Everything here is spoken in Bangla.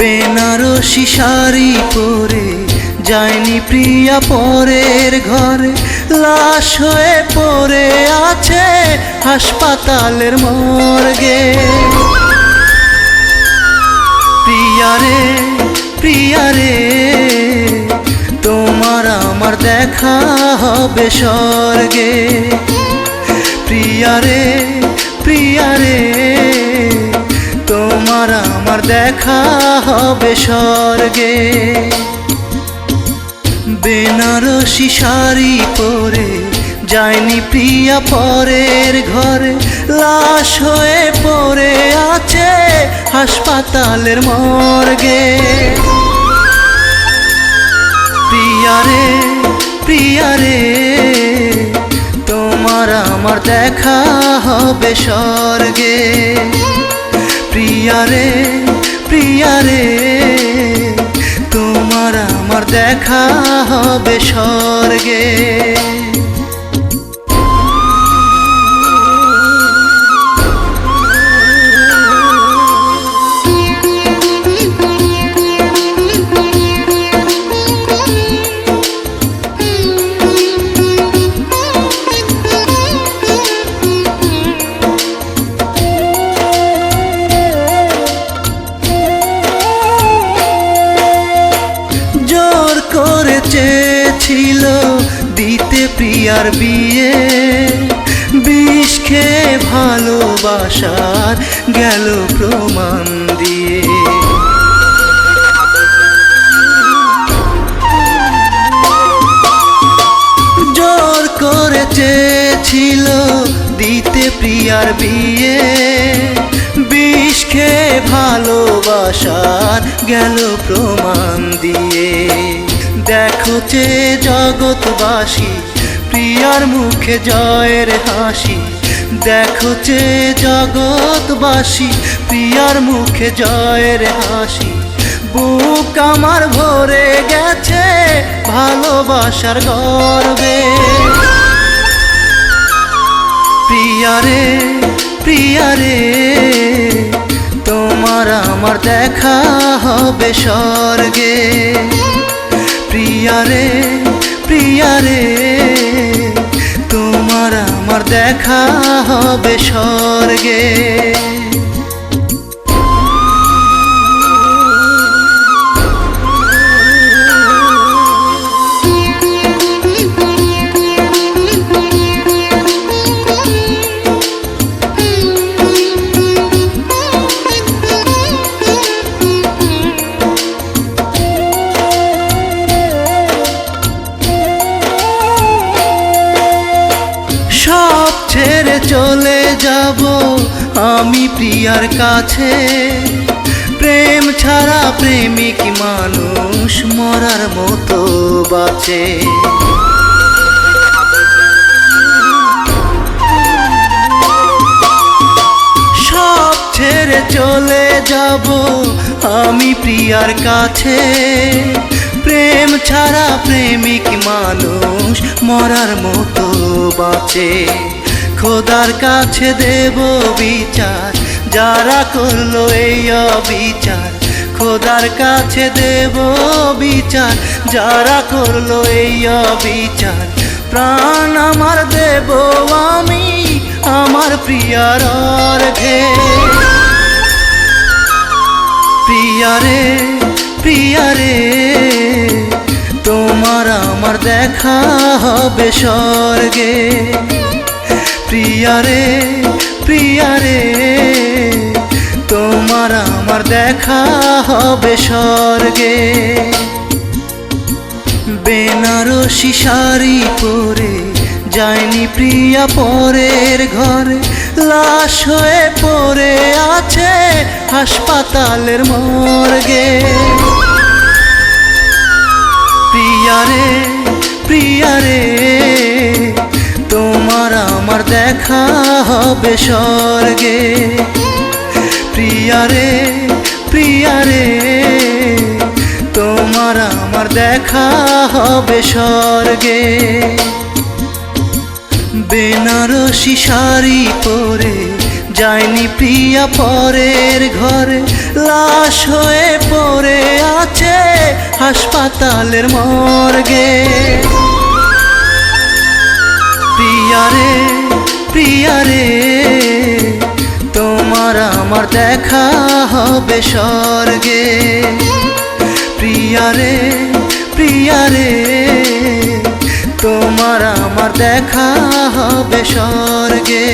বেনারসি শাড়ি পরে যায়নি প্রিয়া পরের ঘরে, লাশ হয়ে পড়ে আছে হাসপাতালের মর্গে। প্রিয়া রে, প্রিয়া রে, তোমার আমার দেখা হবে স্বর্গে। প্রিয়া রে, প্রিয়া রে, তোমার আমার দেখা হবে স্বর্গে। বেনারসি শাড়ি পরে যায়নি প্রিয়া পরের ঘরে, লাশ হয়ে পড়ে আছে হাসপাতালের মর্গে। প্রিয়া রে, প্রিয়া রে, তোমার আমার দেখা হবে স্বর্গে। প্রিয়া রে, প্রিয়া রে, তোমার আমার দেখা হবে স্বর্গে। চেয়েছিল দিতে প্রিয়ার বিয়ে, বিষ খেয়ে ভালোবাসার গেল প্রমাণ দিয়ে। জোর করে চেয়েছিল দিতে প্রিয়ার বিয়ে, বিষ খেয়ে ভালোবাসার গেল প্রমাণ দিয়ে। দেখো যে জগৎবাসী প্রিয়ার মুখে জয়ের হাসি, দেখো যে জগৎবাসী প্রিয়ার মুখে জয়ের হাসি। বুক আমার ভরে গেছে ভালোবাসার গর্বে। প্রিয়া রে, প্রিয়া রে, তোমার আমার দেখা হবে স্বর্গে। প্রিয়া রে, প্রিয়া রে, তোমার আমার দেখা হবে স্বর্গে। সব ছেড়ে চলে যাব আমি প্রিয়ার কাছে, প্রেম ছাড়া প্রেমিক মানুষ মরার মতো বাঁচে। সব ছেড়ে চলে যাব আমি প্রিয়ার কাছে, প্রেম ছাড়া প্রেমিক মানুষ মরার মতো বাঁচে। খোদার কাছে দেব বিচার যারা করলো এই অবিচার, খোদার কাছে দেব বিচার যারা করলো এই অবিচার। প্রাণ আমার দেব আমি আমার প্রিয়ার অর্ঘে। প্রিয়া রে, প্রিয়া রে, তোমার আমার দেখা হবে স্বর্গে। প্রিয়া রে, প্রিয়া রে, তোমার আমার দেখা হবে স্বর্গে। বেনারসি শাড়ি পরে যায়নি প্রিয়া পরের ঘরে, লাশ হয়ে পড়ে আছে হাসপাতালের মর্গে। প্রিয়া রে, প্রিয়া রে, তোমার আমার দেখা হবে স্বর্গে। প্রিয়া রে, প্রিয়া রে, তোমার আমার দেখা হবে স্বর্গে। বেনারসি শাড়ি পরে যায়নি প্রিয়া পরের ঘরে, লাশ হয়ে পড়ে হাসপাতালের মর্গে। প্রিয়া রে প্রিয়া রে, তোমার আমার দেখা হবে স্বর্গে। প্রিয়া রে প্রিয়া রে, তোমার আমার দেখা হবে স্বর্গে।